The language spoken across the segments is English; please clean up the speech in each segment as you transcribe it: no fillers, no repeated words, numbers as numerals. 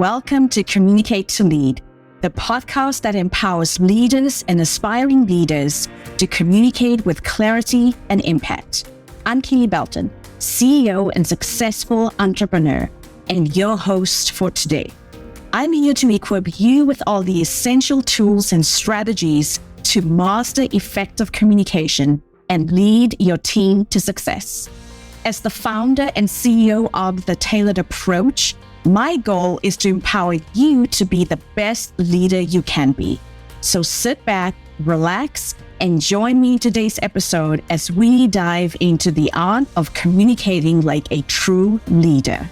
Welcome to Communicate to Lead, the podcast that empowers leaders and aspiring leaders to communicate with clarity and impact. I'm Kele CEO and successful entrepreneur, and your host for today. I'm here to equip you with all the essential tools and strategies to master effective communication and lead your team to success. As the founder and CEO of The Tailored Approach, my goal is to empower you to be the best leader you can be. So sit back, relax, and join me in today's episode as we dive into the art of communicating like a true leader.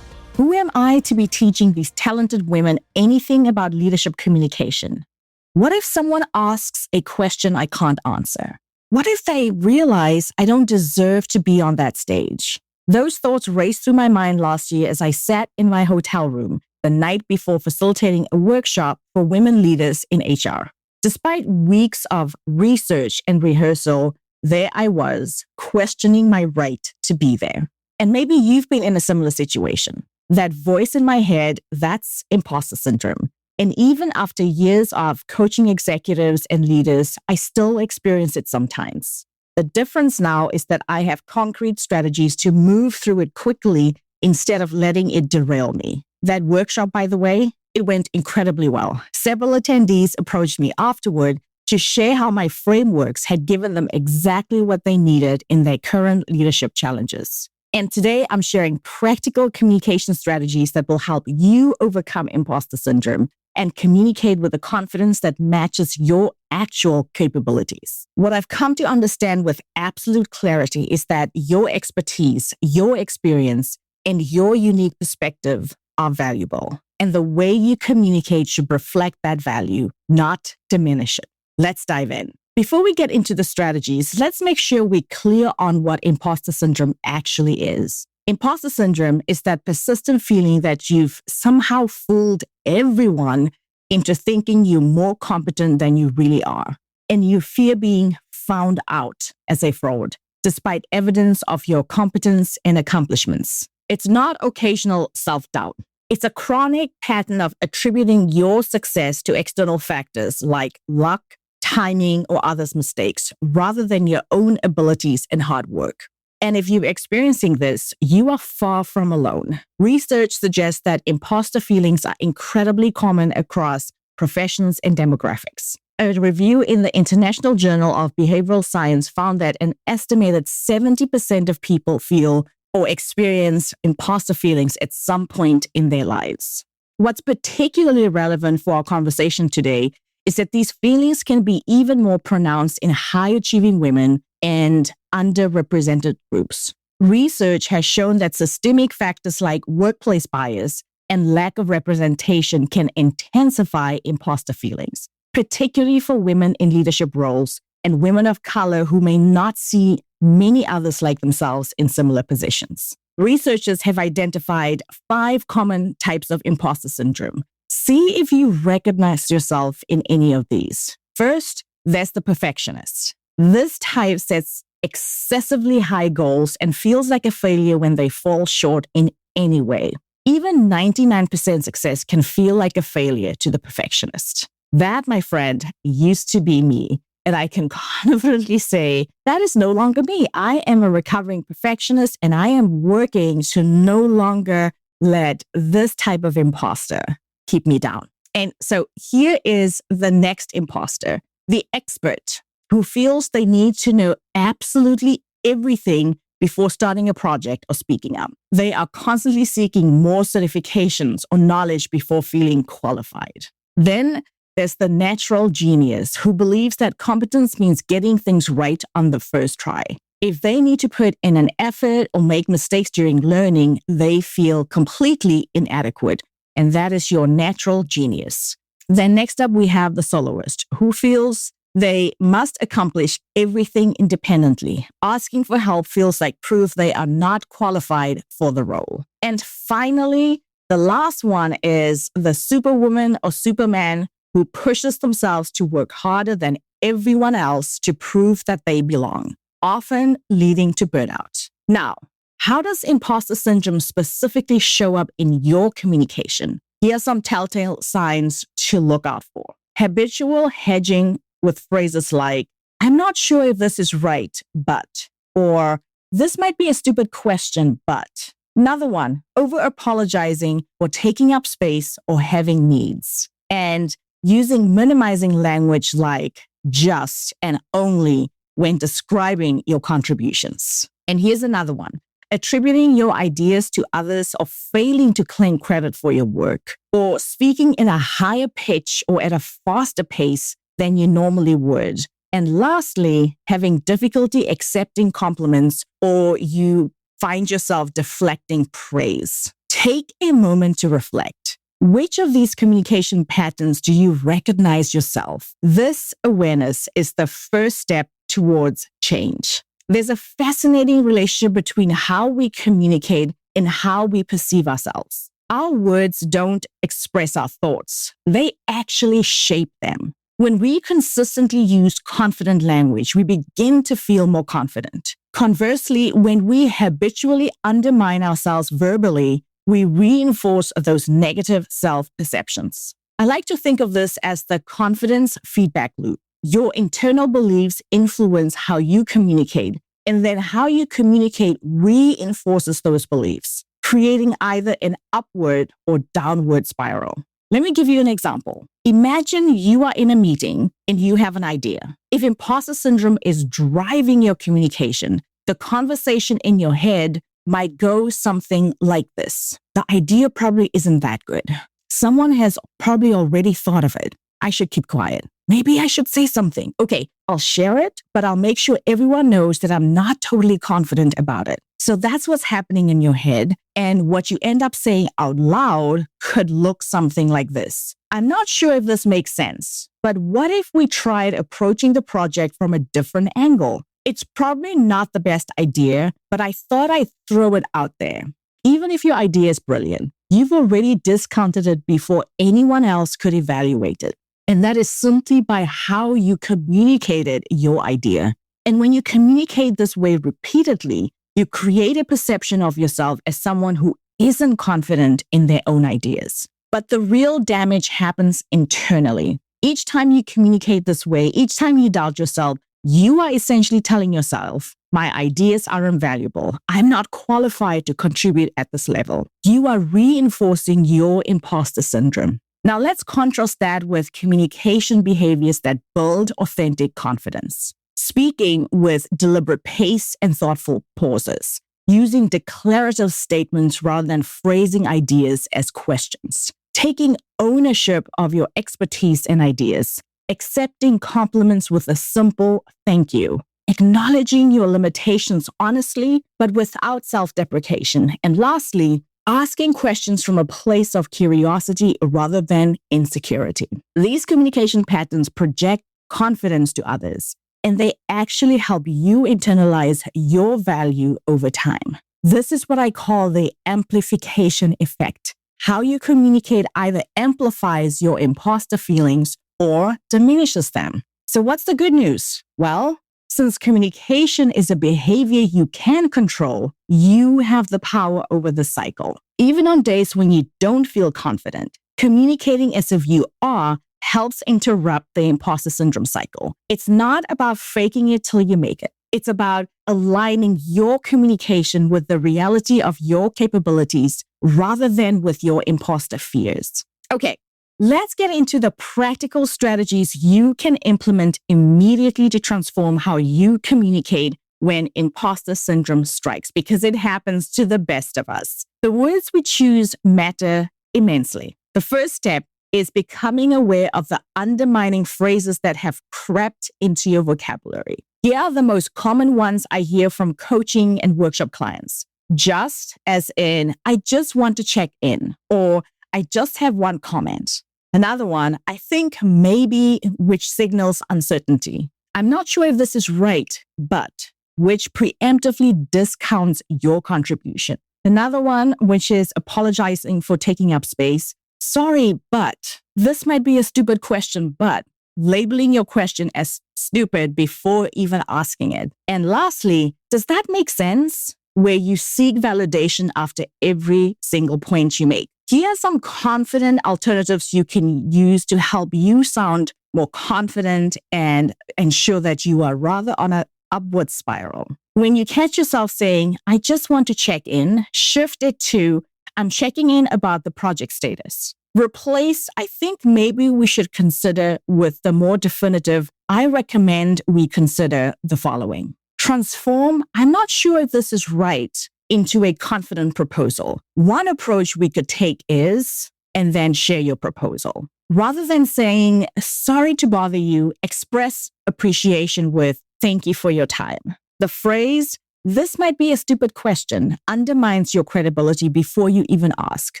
Who am I to be teaching these talented women anything about leadership communication? What if someone asks a question I can't answer? What if they realize I don't deserve to be on that stage? Those thoughts raced through my mind last year as I sat in my hotel room the night before facilitating a workshop for women leaders in HR. Despite weeks of research and rehearsal, there I was, questioning my right to be there. And maybe you've been in a similar situation. That voice in my head, that's imposter syndrome. And even after years of coaching executives and leaders, I still experience it sometimes. The difference now is that I have concrete strategies to move through it quickly instead of letting it derail me. That workshop, by the way, it went incredibly well. Several attendees approached me afterward to share how my frameworks had given them exactly what they needed in their current leadership challenges. And today I'm sharing practical communication strategies that will help you overcome imposter syndrome and communicate with a confidence that matches your actual capabilities. What I've come to understand with absolute clarity is that your expertise, your experience, and your unique perspective are valuable. And the way you communicate should reflect that value, not diminish it. Let's dive in. Before we get into the strategies, let's make sure we're clear on what imposter syndrome actually is. Imposter syndrome is that persistent feeling that you've somehow fooled everyone into thinking you're more competent than you really are. And you fear being found out as a fraud, despite evidence of your competence and accomplishments. It's not occasional self-doubt. It's a chronic pattern of attributing your success to external factors like luck, timing, or others' mistakes, rather than your own abilities and hard work. And if you're experiencing this, you are far from alone. Research suggests that imposter feelings are incredibly common across professions and demographics. A review in the International Journal of Behavioral Science found that an estimated 70% of people feel or experience imposter feelings at some point in their lives. What's particularly relevant for our conversation today is that these feelings can be even more pronounced in high-achieving women and underrepresented groups. Research has shown that systemic factors like workplace bias and lack of representation can intensify imposter feelings, particularly for women in leadership roles and women of color who may not see many others like themselves in similar positions. Researchers have identified 5 common types of imposter syndrome. See if you recognize yourself in any of these. First, there's the perfectionist. This type sets excessively high goals and feels like a failure when they fall short in any way. Even 99% success can feel like a failure to the perfectionist. That, my friend, used to be me. And I can confidently say that is no longer me. I am a recovering perfectionist and I am working to no longer let this type of imposter keep me down. And so here is the next imposter, the expert, who feels they need to know absolutely everything before starting a project or speaking up. They are constantly seeking more certifications or knowledge before feeling qualified. Then there's the natural genius who believes that competence means getting things right on the first try. If they need to put in an effort or make mistakes during learning, they feel completely inadequate. And that is your natural genius. Then next up, we have the soloist who feels they must accomplish everything independently. Asking for help feels like proof they are not qualified for the role. And finally, the last one is the superwoman or superman who pushes themselves to work harder than everyone else to prove that they belong, often leading to burnout. Now, How does imposter syndrome specifically show up in your communication? Here are some telltale signs to look out for. Habitual hedging with phrases like, I'm not sure if this is right, but, or this might be a stupid question, but. Another one, over apologizing for taking up space or having needs. And using minimizing language like just and only when describing your contributions. And here's another one, attributing your ideas to others or failing to claim credit for your work, or speaking in a higher pitch or at a faster pace than you normally would. And lastly, having difficulty accepting compliments or you find yourself deflecting praise. Take a moment to reflect. Which of these communication patterns do you recognize yourself? This awareness is the first step towards change. There's a fascinating relationship between how we communicate and how we perceive ourselves. Our words don't express our thoughts. They actually shape them. When we consistently use confident language, we begin to feel more confident. Conversely, when we habitually undermine ourselves verbally, we reinforce those negative self-perceptions. I like to think of this as the confidence feedback loop. Your internal beliefs influence how you communicate, and then how you communicate reinforces those beliefs, creating either an upward or downward spiral. Let me give you an example. Imagine you are in a meeting and you have an idea. If imposter syndrome is driving your communication, the conversation in your head might go something like this. The idea probably isn't that good. Someone has probably already thought of it. I should keep quiet. Maybe I should say something. Okay, I'll share it, but I'll make sure everyone knows that I'm not totally confident about it. So that's what's happening in your head. And what you end up saying out loud could look something like this. I'm not sure if this makes sense, but what if we tried approaching the project from a different angle? It's probably not the best idea, but I thought I'd throw it out there. Even if your idea is brilliant, you've already discounted it before anyone else could evaluate it. And that is simply by how you communicated your idea. And when you communicate this way repeatedly, you create a perception of yourself as someone who isn't confident in their own ideas. But the real damage happens internally. Each time you communicate this way, each time you doubt yourself, you are essentially telling yourself, my ideas are invaluable. I'm not qualified to contribute at this level. You are reinforcing your imposter syndrome. Now let's contrast that with communication behaviors that build authentic confidence. Speaking with deliberate pace and thoughtful pauses, using declarative statements rather than phrasing ideas as questions, taking ownership of your expertise and ideas, accepting compliments with a simple thank you, acknowledging your limitations honestly, but without self-deprecation, and lastly, asking questions from a place of curiosity rather than insecurity. These communication patterns project confidence to others, and they actually help you internalize your value over time. This is what I call the amplification effect. How you communicate either amplifies your imposter feelings or diminishes them. So what's the good news? Well, since communication is a behavior you can control, you have the power over the cycle. Even on days when you don't feel confident, communicating as if you are helps interrupt the imposter syndrome cycle. It's not about faking it till you make it. It's about aligning your communication with the reality of your capabilities rather than with your imposter fears. Okay, let's get into the practical strategies you can implement immediately to transform how you communicate when imposter syndrome strikes, because it happens to the best of us. The words we choose matter immensely. The first step is becoming aware of the undermining phrases that have crept into your vocabulary. Here are the most common ones I hear from coaching and workshop clients. Just, as in, I just want to check in, or I just have one comment. Another one, I think maybe, which signals uncertainty. I'm not sure if this is right, but, which preemptively discounts your contribution. Another one, which is apologizing for taking up space. Sorry, but this might be a stupid question, but labeling your question as stupid before even asking it. And lastly, does that make sense? where you seek validation after every single point you make. Here are some confident alternatives you can use to help you sound more confident and ensure that you are rather on an upward spiral. When you catch yourself saying, I just want to check in, shift it to, I'm checking in about the project status. Replace, I think maybe we should consider with the more definitive, I recommend we consider the following. Transform, I'm not sure if this is right, into a confident proposal. One approach we could take is, and then share your proposal. Rather than saying, sorry to bother you, express appreciation with, thank you for your time. The phrase, this might be a stupid question, undermines your credibility before you even ask.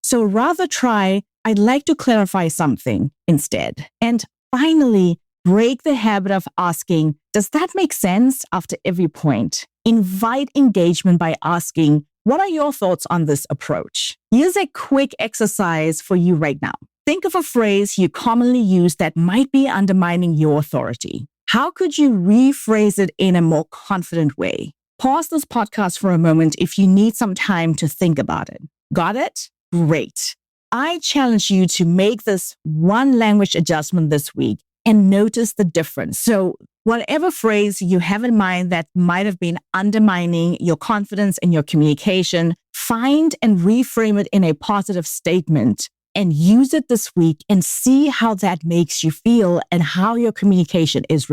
So rather try, I'd like to clarify something instead. And finally, break the habit of asking, does that make sense after every point? Invite engagement by asking, what are your thoughts on this approach? Here's a quick exercise for you right now. Think of a phrase you commonly use that might be undermining your authority. How could you rephrase it in a more confident way? Pause this podcast for a moment if you need some time to think about it. Got it? Great. I challenge you to make this one language adjustment this week and notice the difference. So whatever phrase you have in mind that might have been undermining your confidence and your communication, find and reframe it in a positive statement and use it this week and see how that makes you feel and how your communication is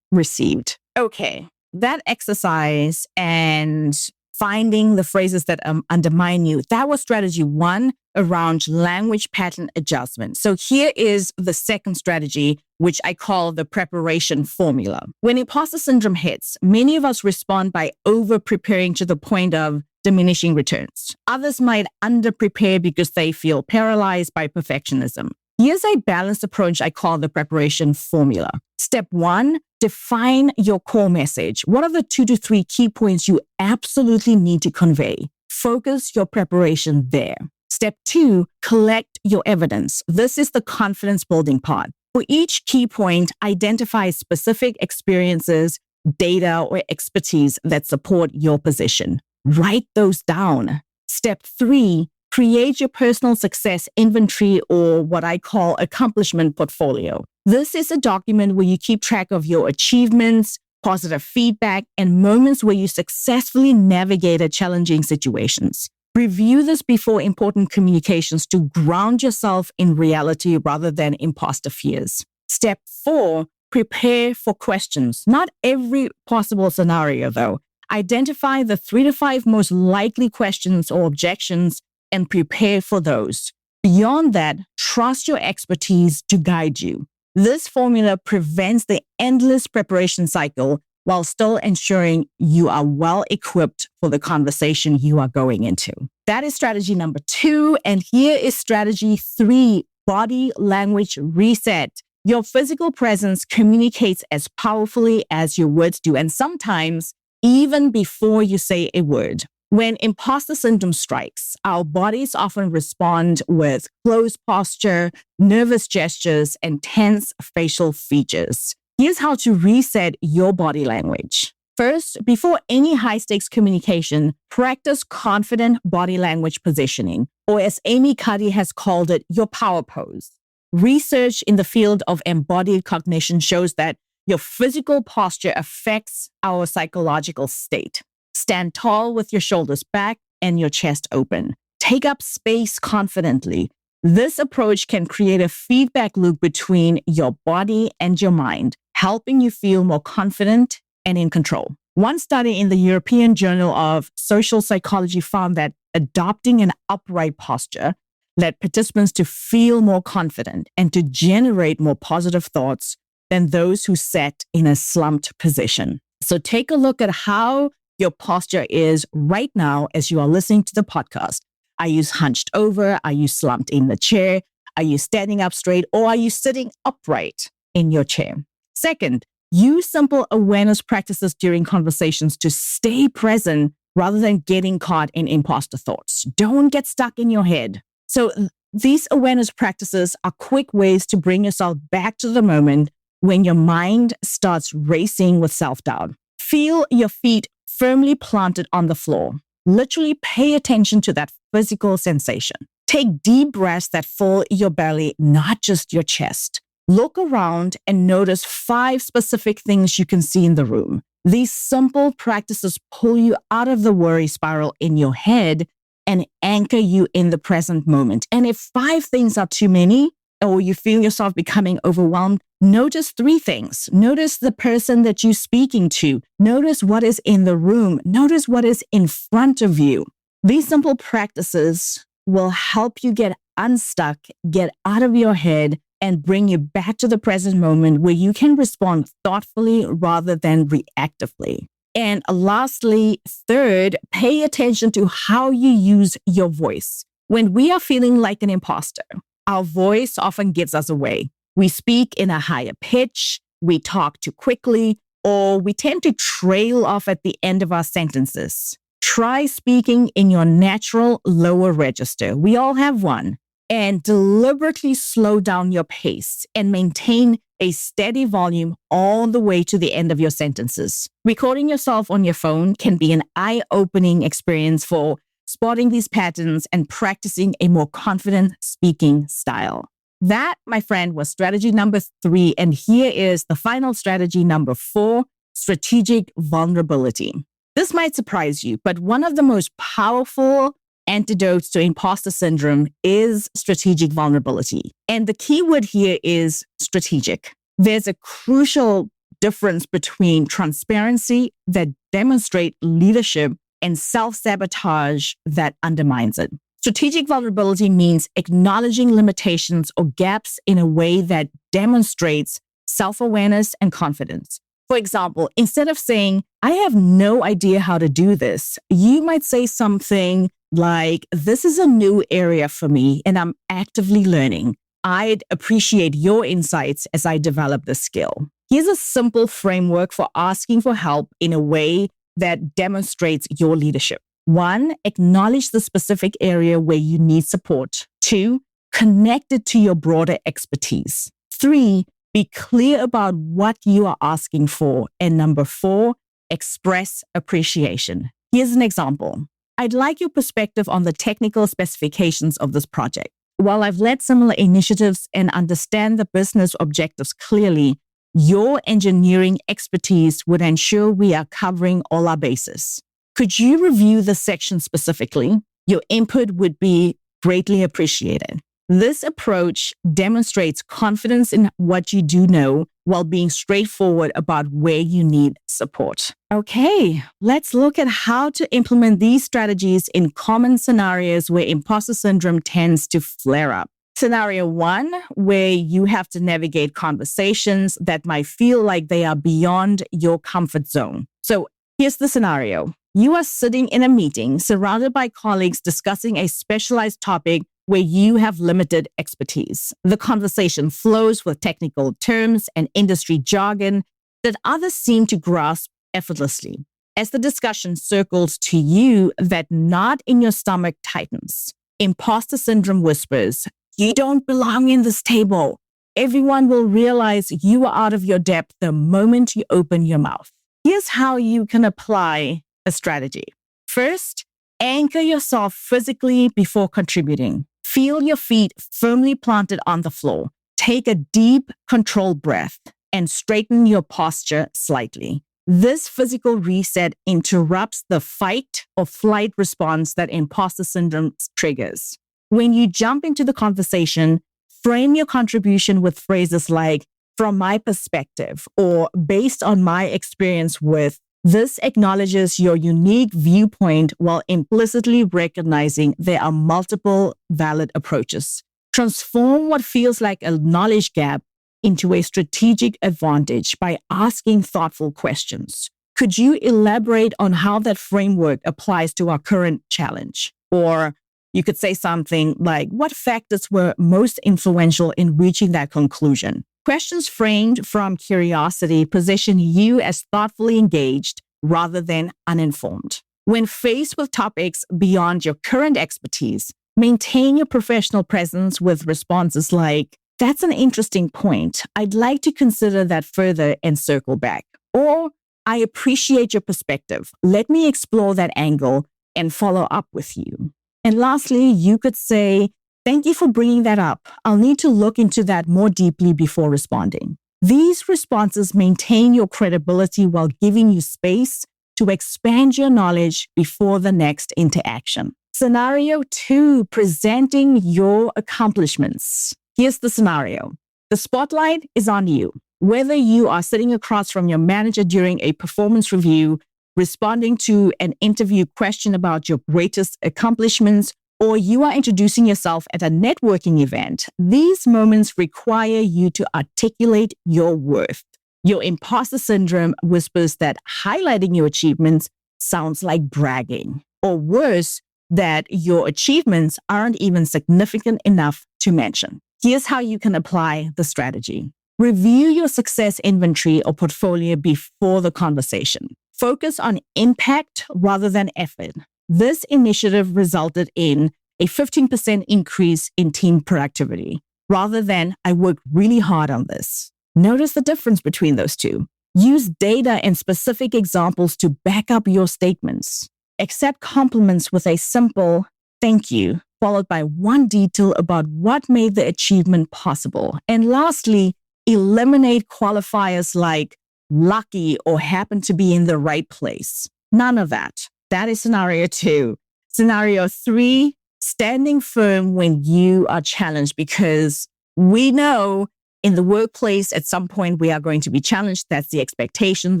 received. Okay, that exercise and finding the phrases that undermine you, that was strategy one around language pattern adjustment. So here is the second strategy, which I call the preparation formula. When imposter syndrome hits, many of us respond by over-preparing to the point of diminishing returns. Others might under-prepare because they feel paralyzed by perfectionism. Here's a balanced approach I call the preparation formula. Step one, define your core message. What are the 2 to 3 key points you absolutely need to convey? Focus your preparation there. Step two, collect your evidence. This is the confidence building part. For each key point, identify specific experiences, data, or expertise that support your position. Write those down. Step three, create your personal success inventory, or what I call accomplishment portfolio. This is a document where you keep track of your achievements, positive feedback, and moments where you successfully navigated challenging situations. Review this before important communications to ground yourself in reality rather than imposter fears. Step four, prepare for questions. Not every possible scenario, though. Identify the 3 to 5 most likely questions or objections and prepare for those. Beyond that, trust your expertise to guide you. This formula prevents the endless preparation cycle while still ensuring you are well equipped for the conversation you are going into. That is strategy number 2. And here is strategy 3, body language reset. Your physical presence communicates as powerfully as your words do, and sometimes even before you say a word. When imposter syndrome strikes, our bodies often respond with closed posture, nervous gestures, and tense facial features. Here's how to reset your body language. First, before any high-stakes communication, practice confident body language positioning, or as Amy Cuddy has called it, your power pose. Research in the field of embodied cognition shows that your physical posture affects our psychological state. Stand tall with your shoulders back and your chest open. Take up space confidently. This approach can create a feedback loop between your body and your mind, helping you feel more confident and in control. One study in the European Journal of Social Psychology found that adopting an upright posture led participants to feel more confident and to generate more positive thoughts than those who sat in a slumped position. So take a look at how your posture is right now as you are listening to the podcast. Are you hunched over? Are you slumped in the chair? Are you standing up straight? Or are you sitting upright in your chair? Second, use simple awareness practices during conversations to stay present rather than getting caught in imposter thoughts. Don't get stuck in your head. So these awareness practices are quick ways to bring yourself back to the moment when your mind starts racing with self-doubt. Feel your feet firmly planted on the floor. Literally pay attention to that physical sensation. Take deep breaths that fill your belly, not just your chest. Look around and notice 5 specific things you can see in the room. These simple practices pull you out of the worry spiral in your head and anchor you in the present moment. And if 5 things are too many, or you feel yourself becoming overwhelmed, notice 3 things. Notice the person that you're speaking to. Notice what is in the room. Notice what is in front of you. These simple practices will help you get unstuck, get out of your head, and bring you back to the present moment where you can respond thoughtfully rather than reactively. And lastly, third, pay attention to how you use your voice. When we are feeling like an imposter, our voice often gives us away. We speak in a higher pitch, we talk too quickly, or we tend to trail off at the end of our sentences. Try speaking in your natural lower register. We all have one. And deliberately slow down your pace and maintain a steady volume all the way to the end of your sentences. Recording yourself on your phone can be an eye-opening experience for spotting these patterns and practicing a more confident speaking style. That, my friend, was strategy number 3. And here is the final strategy number 4, strategic vulnerability. This might surprise you, but one of the most powerful antidotes to imposter syndrome is strategic vulnerability. And the key word here is strategic. There's a crucial difference between transparency that demonstrates leadership and self-sabotage that undermines it. Strategic vulnerability means acknowledging limitations or gaps in a way that demonstrates self-awareness and confidence. For example, instead of saying, I have no idea how to do this, you might say something like, this is a new area for me and I'm actively learning. I'd appreciate your insights as I develop this skill. Here's a simple framework for asking for help in a way that demonstrates your leadership. 1, acknowledge the specific area where you need support. 2, connect it to your broader expertise. 3, be clear about what you are asking for. And number 4, express appreciation. Here's an example. I'd like your perspective on the technical specifications of this project. While I've led similar initiatives and understand the business objectives clearly, your engineering expertise would ensure we are covering all our bases. Could you review the section specifically? Your input would be greatly appreciated. This approach demonstrates confidence in what you do know while being straightforward about where you need support. Okay, let's look at how to implement these strategies in common scenarios where imposter syndrome tends to flare up. Scenario 1, where you have to navigate conversations that might feel like they are beyond your comfort zone. So here's the scenario. You are sitting in a meeting surrounded by colleagues discussing a specialized topic where you have limited expertise. The conversation flows with technical terms and industry jargon that others seem to grasp effortlessly. As the discussion circles to you, that knot in your stomach tightens. Imposter syndrome whispers, you don't belong in this table. Everyone will realize you are out of your depth the moment you open your mouth. Here's how you can apply a strategy. First, anchor yourself physically before contributing. Feel your feet firmly planted on the floor. Take a deep, controlled breath and straighten your posture slightly. This physical reset interrupts the fight or flight response that imposter syndrome triggers. When you jump into the conversation, frame your contribution with phrases like, from my perspective, or based on my experience with. This acknowledges your unique viewpoint while implicitly recognizing there are multiple valid approaches. Transform what feels like a knowledge gap into a strategic advantage by asking thoughtful questions. Could you elaborate on how that framework applies to our current challenge? Or you could say something like, what factors were most influential in reaching that conclusion? Questions framed from curiosity position you as thoughtfully engaged rather than uninformed. When faced with topics beyond your current expertise, maintain your professional presence with responses like, that's an interesting point. I'd like to consider that further and circle back. Or, I appreciate your perspective. Let me explore that angle and follow up with you. And lastly, you could say, "Thank you for bringing that up. I'll need to look into that more deeply before responding." These responses maintain your credibility while giving you space to expand your knowledge before the next interaction. Scenario 2, presenting your accomplishments. Here's the scenario. The spotlight is on you. Whether you are sitting across from your manager during a performance review, responding to an interview question about your greatest accomplishments, or you are introducing yourself at a networking event, these moments require you to articulate your worth. Your imposter syndrome whispers that highlighting your achievements sounds like bragging, or worse, that your achievements aren't even significant enough to mention. Here's how you can apply the strategy. Review your success inventory or portfolio before the conversation. Focus on impact rather than effort. This initiative resulted in a 15% increase in team productivity, rather than "I worked really hard on this." Notice the difference between those two. Use data and specific examples to back up your statements. Accept compliments with a simple "thank you," followed by one detail about what made the achievement possible. And lastly, eliminate qualifiers like "lucky" or "happen to be in the right place." None of that. That is scenario 2. Scenario 3, standing firm when you are challenged, because we know in the workplace at some point we are going to be challenged. That's the expectation.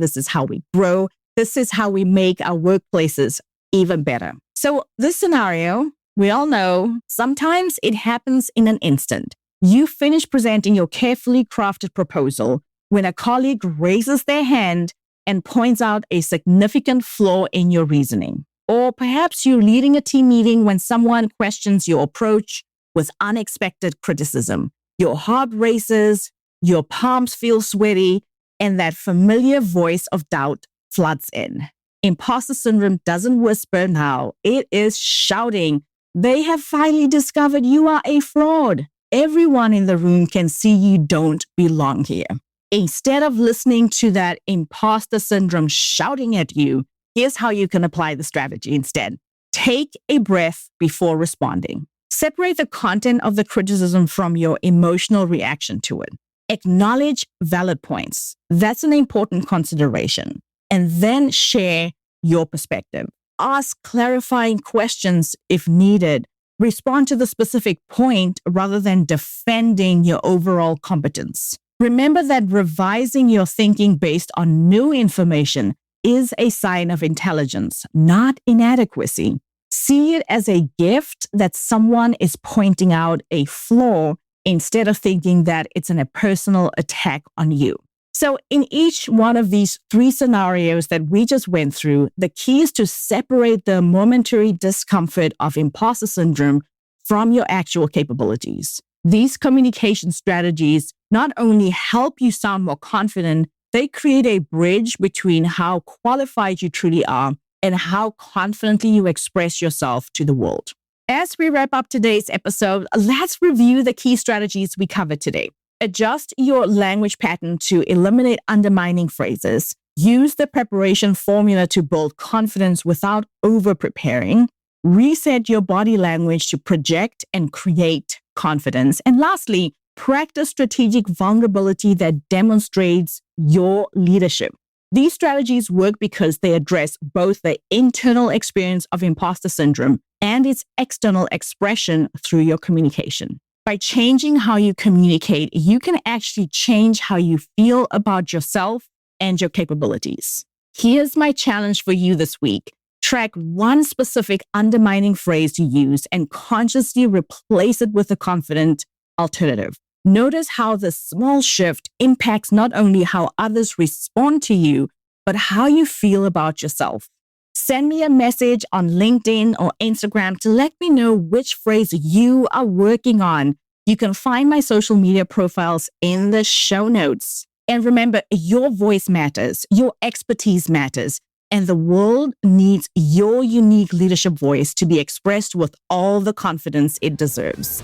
This is how we grow. This is how we make our workplaces even better. So this scenario, we all know, sometimes it happens in an instant. You finish presenting your carefully crafted proposal when a colleague raises their hand and points out a significant flaw in your reasoning. Or perhaps you're leading a team meeting when someone questions your approach with unexpected criticism. Your heart races, your palms feel sweaty, and that familiar voice of doubt floods in. Imposter syndrome doesn't whisper now, it is shouting. They have finally discovered you are a fraud. Everyone in the room can see you don't belong here. Instead of listening to that imposter syndrome shouting at you, here's how you can apply the strategy instead. Take a breath before responding. Separate the content of the criticism from your emotional reaction to it. Acknowledge valid points. That's an important consideration. And then share your perspective. Ask clarifying questions if needed. Respond to the specific point rather than defending your overall competence. Remember that revising your thinking based on new information is a sign of intelligence, not inadequacy. See it as a gift that someone is pointing out a flaw instead of thinking that it's a personal attack on you. So in each one of these 3 scenarios that we just went through, the key is to separate the momentary discomfort of imposter syndrome from your actual capabilities. These communication strategies not only help you sound more confident, they create a bridge between how qualified you truly are and how confidently you express yourself to the world. As we wrap up today's episode, let's review the key strategies we covered today. Adjust your language pattern to eliminate undermining phrases. Use the preparation formula to build confidence without over-preparing. Reset your body language to project and create confidence. And lastly, practice strategic vulnerability that demonstrates your leadership. These strategies work because they address both the internal experience of imposter syndrome and its external expression through your communication. By changing how you communicate, you can actually change how you feel about yourself and your capabilities. Here's my challenge for you this week. Track one specific undermining phrase you use and consciously replace it with a confident alternative. Notice how the small shift impacts not only how others respond to you, but how you feel about yourself. Send me a message on LinkedIn or Instagram to let me know which phrase you are working on. You can find my social media profiles in the show notes. And remember, your voice matters, your expertise matters, and the world needs your unique leadership voice to be expressed with all the confidence it deserves.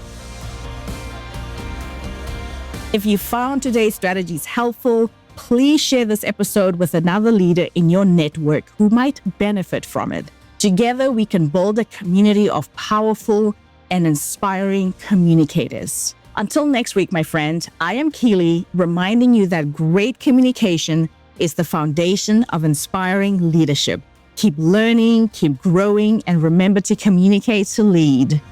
If you found today's strategies helpful, please share this episode with another leader in your network who might benefit from it. Together, we can build a community of powerful and inspiring communicators. Until next week, my friend, I am Kele, reminding you that great communication is the foundation of inspiring leadership. Keep learning, keep growing, and remember to communicate to lead.